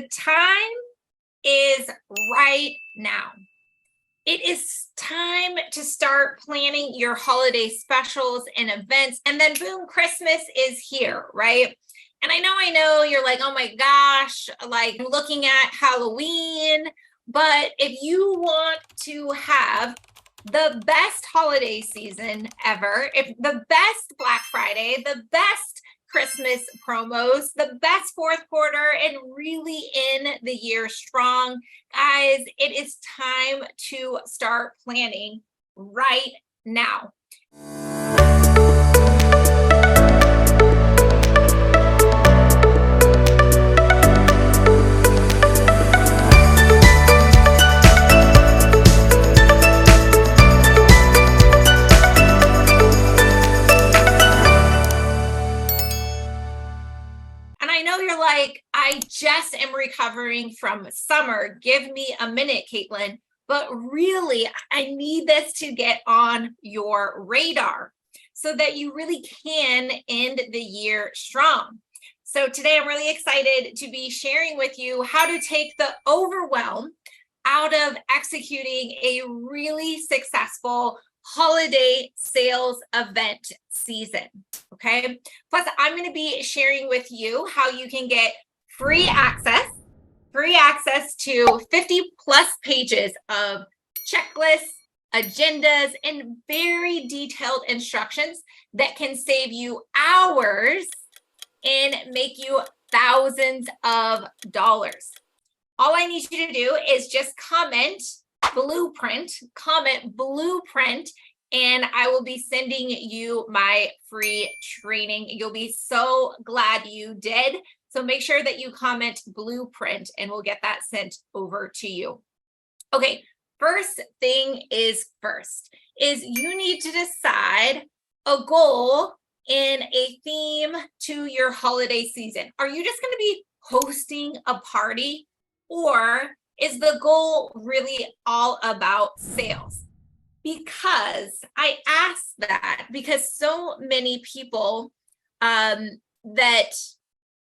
The time is right now. It is time to start planning your holiday specials and events. And then boom, Christmas is here, right? And I know you're like, oh my gosh, like I'm looking at Halloween. But if you want to have the best holiday season ever, if the best Black Friday, the best Christmas promos, the best fourth quarter, and really end the year strong, guys, it is time to start planning right now. I know you're like, I just am recovering from summer. Give me a minute, Caitlin. But really, I need this to get on your radar so that you really can end the year strong. So today I'm really excited to be sharing with you how to take the overwhelm out of executing a really successful holiday sales event season. Okay. Plus, I'm going to be sharing with you how you can get free access to 50 plus pages of checklists, agendas, and very detailed instructions that can save you hours and make you thousands of dollars. All I need you to do is just comment blueprint, and I will be sending you my free training. You'll be so glad you did. So make sure that you comment blueprint and we'll get that sent over to you. Okay, first thing is you need to decide a goal in a theme to your holiday season. Are you just going to be hosting a party, or is the goal really all about sales? Because I ask that because so many people that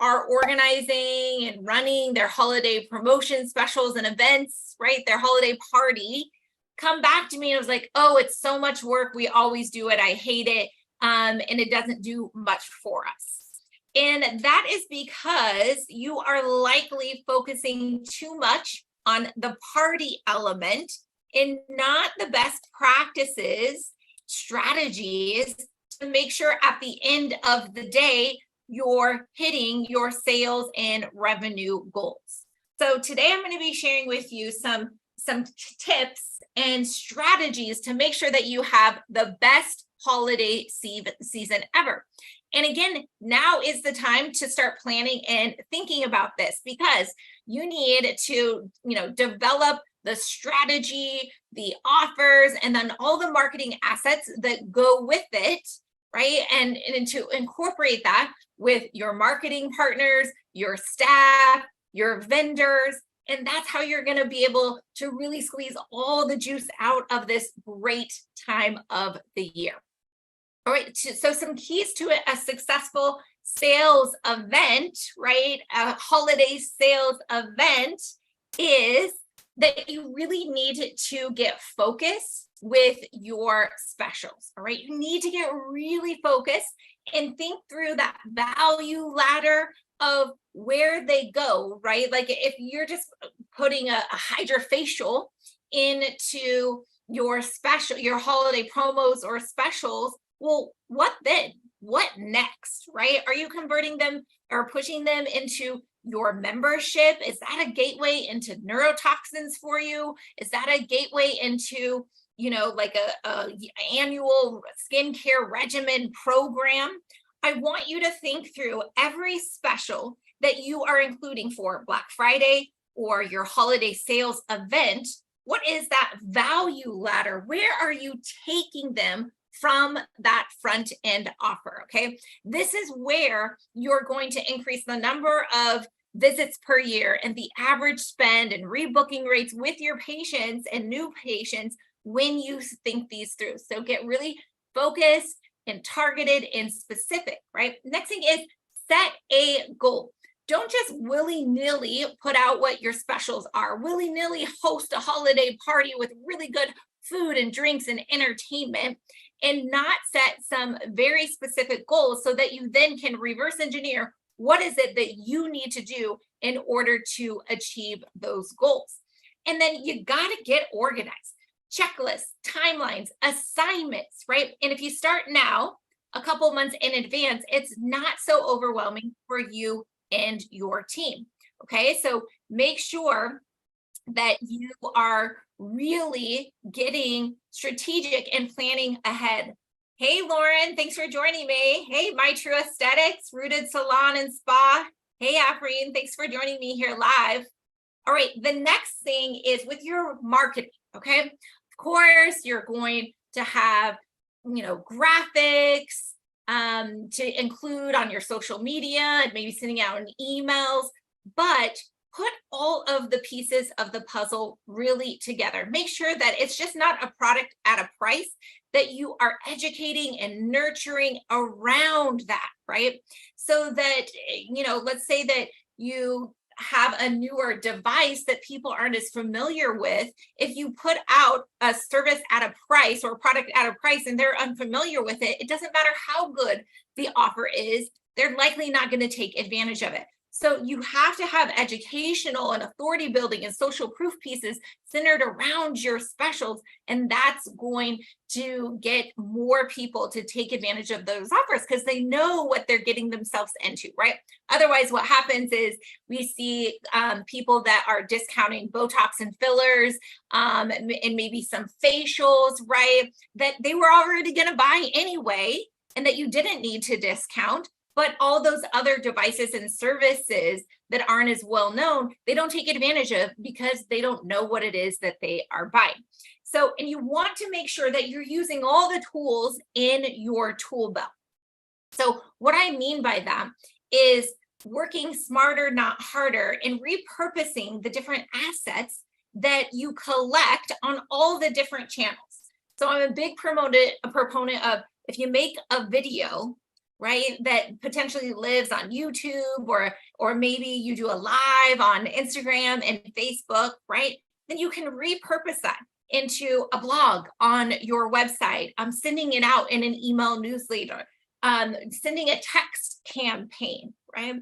are organizing and running their holiday promotion specials and events, right? Their holiday party, come back to me and I was like, oh, it's so much work. We always do it. I hate it. And it doesn't do much for us. And that is because you are likely focusing too much on the party element and not the best practices, strategies to make sure at the end of the day, you're hitting your sales and revenue goals. So today I'm going to be sharing with you some tips and strategies to make sure that you have the best holiday season ever. And again, now is the time to start planning and thinking about this, because you need to, develop the strategy, the offers, and then all the marketing assets that go with it, right? And to incorporate that with your marketing partners, your staff, your vendors. And that's how you're going to be able to really squeeze all the juice out of this great time of the year. All right, so some keys to a successful sales event, right? A holiday sales event is that you really need to get focused with your specials, all right? You need to get really focused and think through that value ladder of where they go, right? Like if you're just putting a hydrofacial into your special, your holiday promos or specials, well, what then? What next, right? Are you converting them or pushing them into your membership? Is that a gateway into neurotoxins for you? Is that a gateway into, like a annual skincare regimen program? I want you to think through every special that you are including for Black Friday or your holiday sales event. What is that value ladder? Where are you taking them from that front end offer? Okay, this is where you're going to increase the number of visits per year and the average spend and rebooking rates with your patients and new patients when you think these through. So get really focused and targeted and specific, right? Next thing is set a goal. don't just willy-nilly put out what your specials are, willy-nilly host a holiday party with really good food and drinks and entertainment, and not set some very specific goals so that you then can reverse engineer what is it that you need to do in order to achieve those goals. And then you got to get organized. Checklists, timelines, assignments, right? And if you start now, a couple months in advance, it's not so overwhelming for you and your team. Okay, so make sure that you are really getting strategic and planning ahead. Hey, Lauren, thanks for joining me. Hey, My True Aesthetics, Rooted Salon and Spa. Hey, Afreen, thanks for joining me here live. All right, the next thing is with your marketing, okay? Of course, you're going to have, graphics to include on your social media and maybe sending out in emails, but put all of the pieces of the puzzle really together. Make sure that it's just not a product at a price, that you are educating and nurturing around that, right? So that, let's say that you have a newer device that people aren't as familiar with. If you put out a service at a price or a product at a price and they're unfamiliar with it, it doesn't matter how good the offer is, they're likely not going to take advantage of it. So you have to have educational and authority building and social proof pieces centered around your specials, and that's going to get more people to take advantage of those offers because they know what they're getting themselves into, right? Otherwise, what happens is we see people that are discounting Botox and fillers and maybe some facials, right? That they were already going to buy anyway, and that you didn't need to discount. But all those other devices and services that aren't as well known, they don't take advantage of because they don't know what it is that they are buying. So, and you want to make sure that you're using all the tools in your tool belt. So what I mean by that is working smarter, not harder, and repurposing the different assets that you collect on all the different channels. So I'm a big proponent of, if you make a video, right, that potentially lives on YouTube, or maybe you do a live on Instagram and Facebook, right? Then you can repurpose that into a blog on your website. I'm sending it out in an email newsletter, sending a text campaign, right?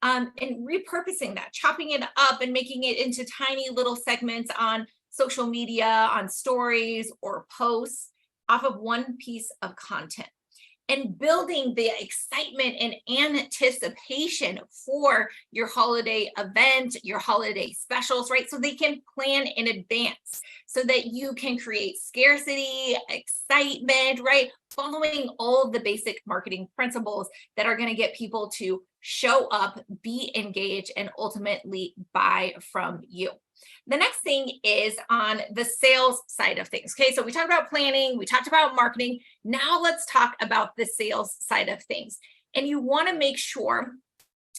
And repurposing that, chopping it up and making it into tiny little segments on social media, on stories or posts off of one piece of content. And building the excitement and anticipation for your holiday event, your holiday specials, right? So they can plan in advance so that you can create scarcity, excitement, right? Following all the basic marketing principles that are going to get people to show up, be engaged, and ultimately buy from you. The next thing is on the sales side of things. Okay, so we talked about planning, we talked about marketing. Now let's talk about the sales side of things. And you want to make sure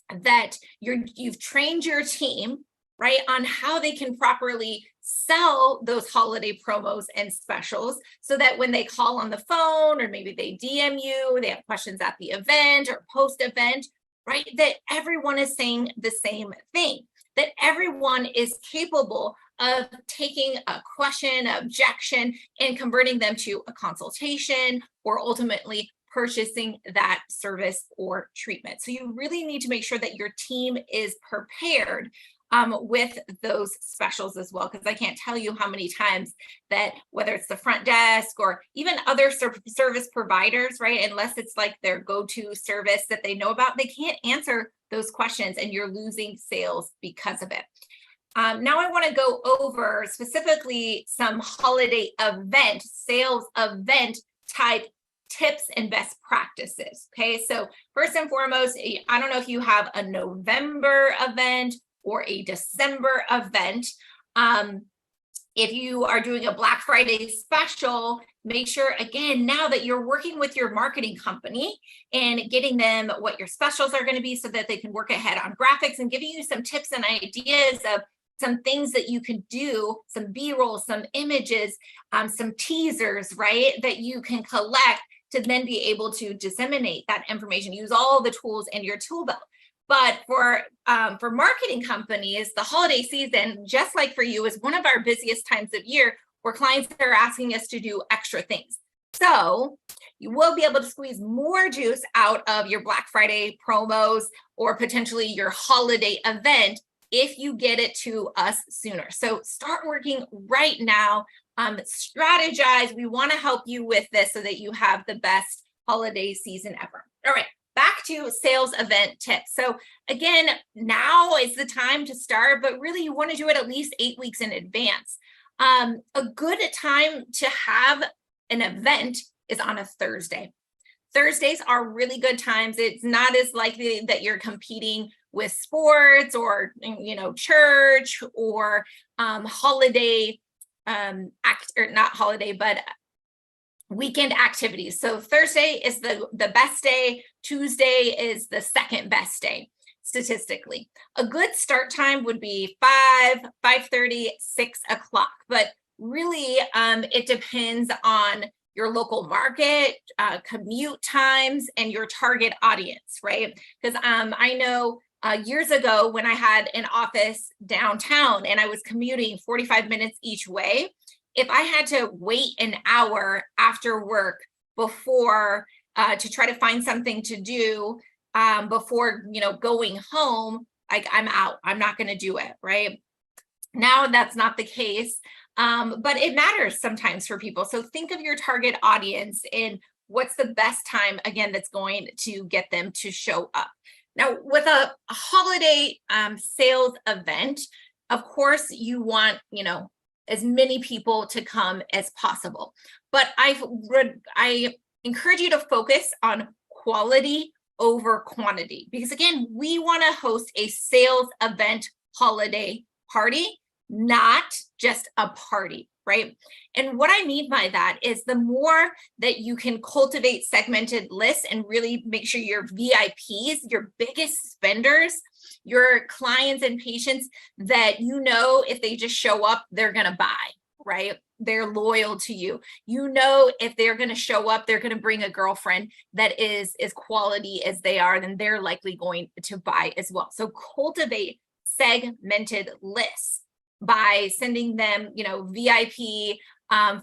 that you've trained your team, right, on how they can properly sell those holiday promos and specials, so that when they call on the phone or maybe they DM you, they have questions at the event or post-event, right, that everyone is saying the same thing, that everyone is capable of taking a question, objection, and converting them to a consultation or ultimately purchasing that service or treatment. So you really need to make sure that your team is prepared with those specials as well, because I can't tell you how many times that, whether it's the front desk or even other service providers, right, unless it's like their go-to service that they know about, they can't answer those questions and you're losing sales because of it. Now I want to go over specifically some holiday event, sales event type tips and best practices. Okay, so first and foremost, I don't know if you have a November event or a December event. If you are doing a Black Friday special, make sure, again, now that you're working with your marketing company and getting them what your specials are going to be so that they can work ahead on graphics and giving you some tips and ideas of some things that you can do, some B-roll, some images, some teasers, right, that you can collect to then be able to disseminate that information. Use all the tools in your tool belt. But for marketing companies, the holiday season, just like for you, is one of our busiest times of year where clients are asking us to do extra things. So you will be able to squeeze more juice out of your Black Friday promos or potentially your holiday event if you get it to us sooner. So start working right now. Strategize. We want to help you with this so that you have the best holiday season ever. All right, back to sales event tips. So again, now is the time to start, but really you want to do it at least 8 weeks in advance. A good time to have an event is on a Thursday. Thursdays are really good times. It's not as likely that you're competing with sports or, church or holiday not holiday, but weekend activities. So Thursday is the best day. Tuesday is the second best day statistically. A good start time would be 5:30, 6 o'clock. But really, it depends on your local market, commute times, and your target audience, right? Because I know years ago when I had an office downtown and I was commuting 45 minutes each way, if I had to wait an hour after work before to try to find something to do before going home, I'm out. I'm not going to do it, right? Now that's not the case, but it matters sometimes for people. So think of your target audience and what's the best time, again, that's going to get them to show up. Now, with a holiday sales event, of course, you want, as many people to come as possible. But I encourage you to focus on quality over quantity, because again, we want to host a sales event holiday party, not just a party, right? And what I mean by that is the more that you can cultivate segmented lists and really make sure your VIPs, your biggest spenders, your clients and patients that if they just show up, they're going to buy, right? They're loyal to you. If they're going to show up, they're going to bring a girlfriend that is as quality as they are, then they're likely going to buy as well. So cultivate segmented lists by sending them, VIP,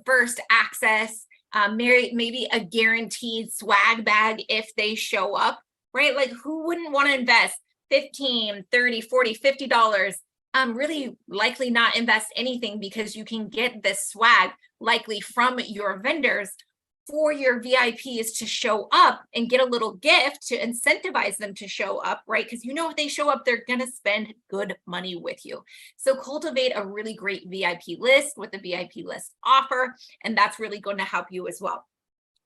first access, maybe a guaranteed swag bag if they show up, right? Like who wouldn't want to invest $15, $30, $40, $50, really likely not invest anything because you can get this swag likely from your vendors for your VIPs to show up and get a little gift to incentivize them to show up, right? Because if they show up, they're going to spend good money with you. So cultivate a really great VIP list with the VIP list offer, and that's really going to help you as well.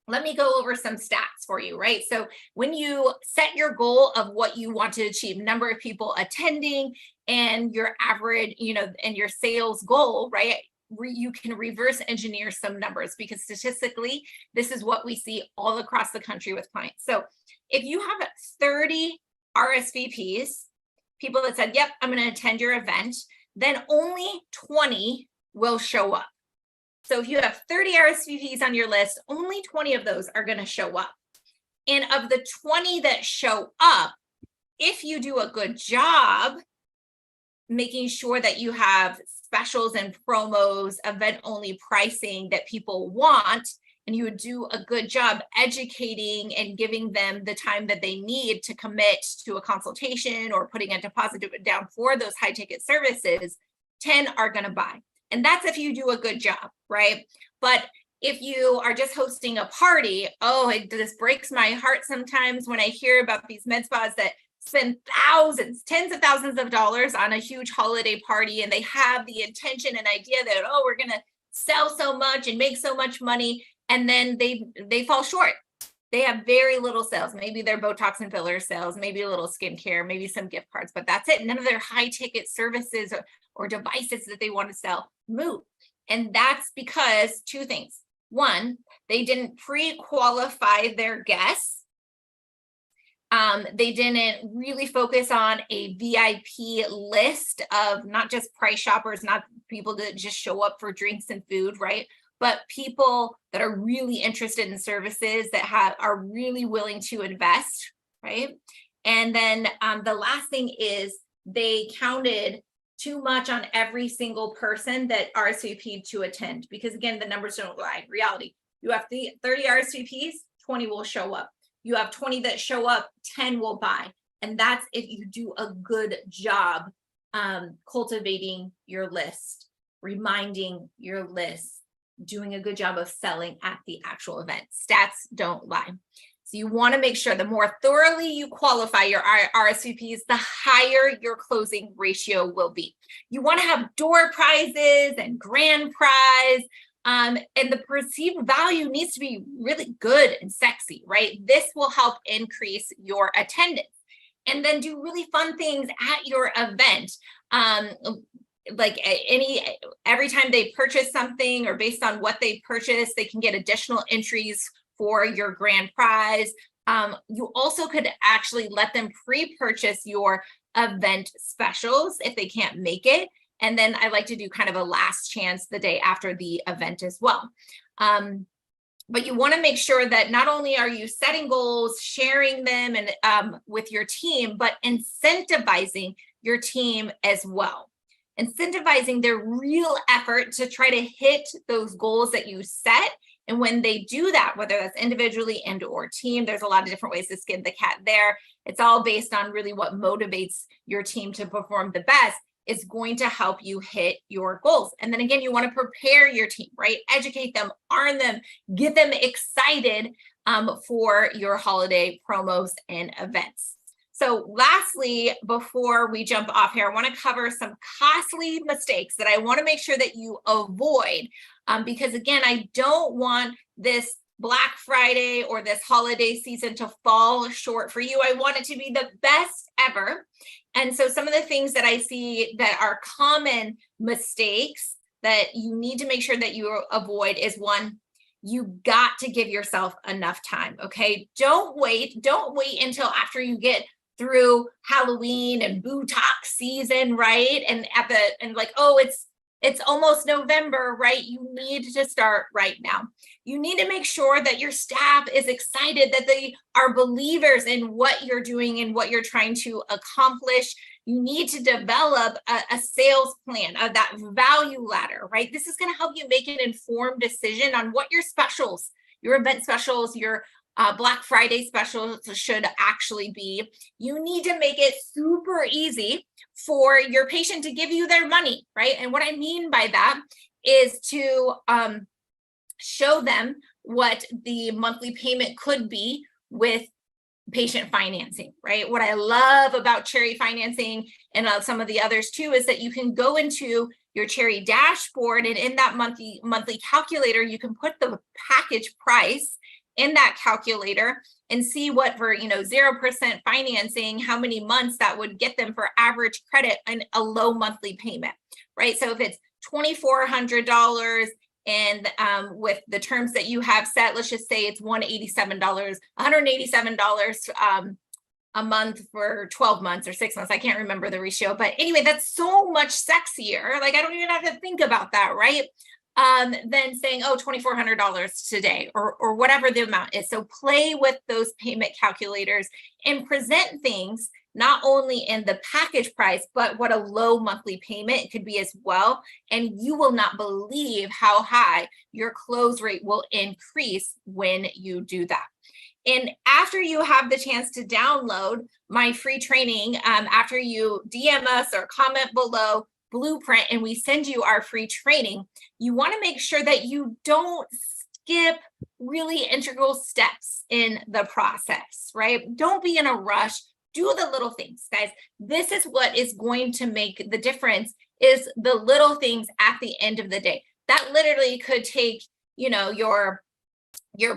Let me go over some stats for you, right? So when you set your goal of what you want to achieve, number of people attending and your average, and your sales goal, right? You can reverse engineer some numbers because statistically, this is what we see all across the country with clients. So if you have 30 RSVPs, people that said, yep, I'm going to attend your event, then only 20 will show up. So if you have 30 RSVPs on your list, only 20 of those are going to show up. And of the 20 that show up, if you do a good job making sure that you have specials and promos, event-only pricing that people want, and you would do a good job educating and giving them the time that they need to commit to a consultation or putting a deposit down for those high-ticket services, 10 are going to buy. And that's if you do a good job, right? But if you are just hosting a party, this breaks my heart sometimes when I hear about these med spas that spend thousands, tens of thousands of dollars on a huge holiday party, and they have the intention and idea that, we're going to sell so much and make so much money, and then they fall short. They have very little sales. Maybe their Botox and filler sales, maybe a little skincare, maybe some gift cards, but that's it. None of their high ticket services or devices that they want to sell move. And that's because two things. One, they didn't pre-qualify their guests. They didn't really focus on a VIP list of not just price shoppers, not people that just show up for drinks and food, right? But people that are really interested in services that are really willing to invest, right? And then the last thing is they counted too much on every single person that RSVP'd to attend, because again, the numbers don't lie. In reality, you have 30 RSVPs, 20 will show up. You have 20 that show up, 10 will buy. And that's if you do a good job cultivating your list, reminding your list, doing a good job of selling at the actual event. Stats don't lie. So you want to make sure the more thoroughly you qualify your RSVPs, the higher your closing ratio will be. You want to have door prizes and grand prize, and the perceived value needs to be really good and sexy, right? This will help increase your attendance. And then do really fun things at your event. Like every time they purchase something, or based on what they purchase, they can get additional entries for your grand prize. You also could actually let them pre-purchase your event specials if they can't make it. And then I like to do kind of a last chance the day after the event as well. But you want to make sure that not only are you setting goals, sharing them and with your team, but incentivizing your team as well. Incentivizing their real effort to try to hit those goals that you set. And when they do that, whether that's individually and or team, there's a lot of different ways to skin the cat there. It's all based on really what motivates your team to perform the best. Is going to help you hit your goals. And then again, you want to prepare your team, right? Educate them, arm them, get them excited for your holiday promos and events. So lastly, before we jump off here, I want to cover some costly mistakes that I want to make sure that you avoid, because again, I don't want this Black Friday or this holiday season to fall short for you. I want it to be the best ever. And so some of the things that I see that are common mistakes that you need to make sure that you avoid is, one, you got to give yourself enough time. Okay. Don't wait until after you get through Halloween and Botox season, right? And like, oh, it's almost November, right? You need to start right now. You need to make sure that your staff is excited, that they are believers in what you're doing and what you're trying to accomplish. You need to develop a sales plan of that value ladder, right? This is going to help you make an informed decision on what your specials, your event specials, your Black Friday specials should actually be. You need to make it super easy for your patient to give you their money, right? And what I mean by that is to show them what the monthly payment could be with patient financing, right? What I love about Cherry financing and some of the others too is that you can go into your Cherry dashboard, and in that monthly calculator, you can put the package price in that calculator and see what for 0% financing, how many months that would get them for average credit and a low monthly payment, right? So if it's $2,400 and with the terms that you have set, let's just say it's $187 a month for 12 months or 6 months. I can't remember the ratio, but anyway, that's so much sexier. Like I don't even have to think about that, right? Than saying, oh, $2,400 today or whatever the amount is. So play with those payment calculators and present things not only in the package price, but what a low monthly payment could be as well. And you will not believe how high your close rate will increase when you do that. And after you have the chance to download my free training, after you DM us or comment below Blueprint and we send you our free training, you want to make sure that you don't skip really integral steps in the process, right? Don't be in a rush. Do the little things, guys. This is what is going to make the difference, is the little things at the end of the day. That literally could take, your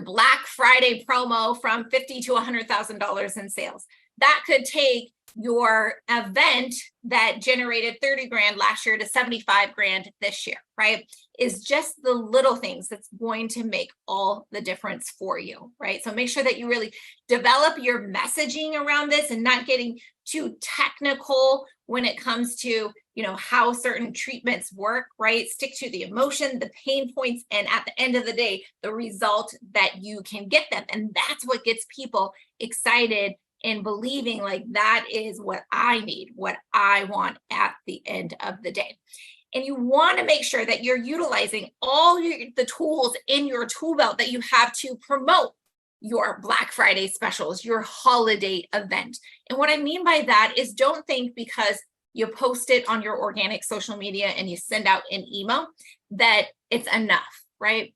Black Friday promo from $50,000 to $100,000 in sales. That could take your event that generated 30 grand last year to 75 grand this year, right? Is just the little things that's going to make all the difference for you, right? So make sure that you really develop your messaging around this and not getting too technical when it comes to, how certain treatments work, right? Stick to the emotion, the pain points, and at the end of the day, the result that you can get them. And that's what gets people excited and believing like that is what I need, what I want at the end of the day. And you want to make sure that you're utilizing all the tools in your tool belt that you have to promote your Black Friday specials, your holiday event. And what I mean by that is, don't think because you post it on your organic social media and you send out an email that it's enough, right?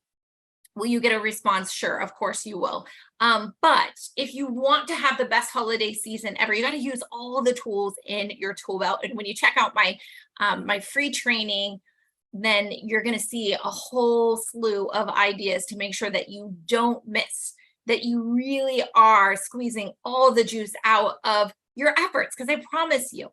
Will you get a response? Sure, of course you will. But if you want to have the best holiday season ever, you got to use all the tools in your tool belt. And when you check out my free training, then you're going to see a whole slew of ideas to make sure that you don't miss, that you really are squeezing all the juice out of your efforts. Because I promise you,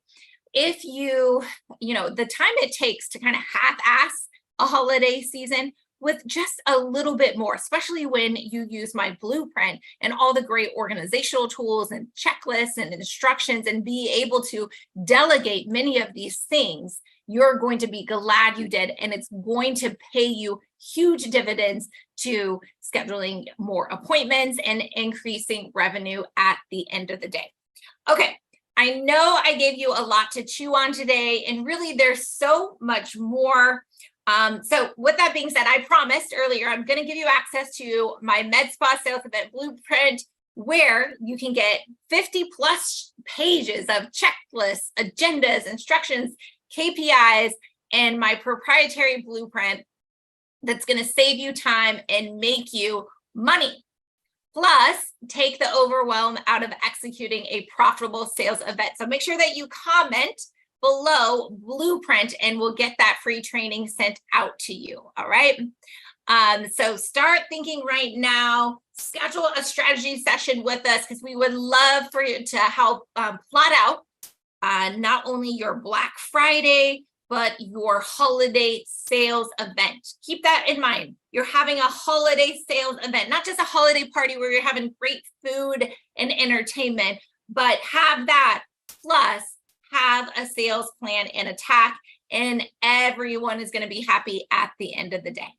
if the time it takes to kind of half-ass a holiday season with just a little bit more, especially when you use my blueprint and all the great organizational tools and checklists and instructions, and be able to delegate many of these things, you're going to be glad you did. And it's going to pay you huge dividends to scheduling more appointments and increasing revenue at the end of the day. Okay. I know I gave you a lot to chew on today, and really there's so much more. So with that being said, I promised earlier, I'm going to give you access to my Med Spa Sales Event Blueprint, where you can get 50 plus pages of checklists, agendas, instructions, KPIs, and my proprietary blueprint that's going to save you time and make you money. Plus, take the overwhelm out of executing a profitable sales event. So make sure that you comment below blueprint and we'll get that free training sent out to you. All right. So start thinking right now, schedule a strategy session with us, because we would love for you to help plot out not only your Black Friday, but your holiday sales event. Keep that in mind. You're having a holiday sales event, not just a holiday party where you're having great food and entertainment, but have that plus have a sales plan and attack, and everyone is going to be happy at the end of the day.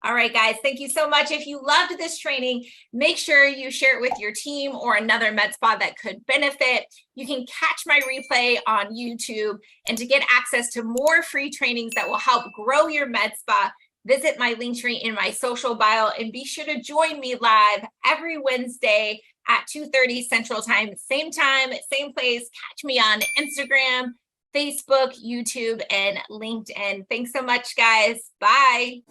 All right, guys, thank you so much. If you loved this training, make sure you share it with your team or another med spa that could benefit. You can catch my replay on YouTube, and to get access to more free trainings that will help grow your med spa, visit my link tree in my social bio, and be sure to join me live every Wednesday at 2:30 Central Time, same place. Catch me on Instagram, Facebook, YouTube, and LinkedIn. Thanks so much, guys. Bye.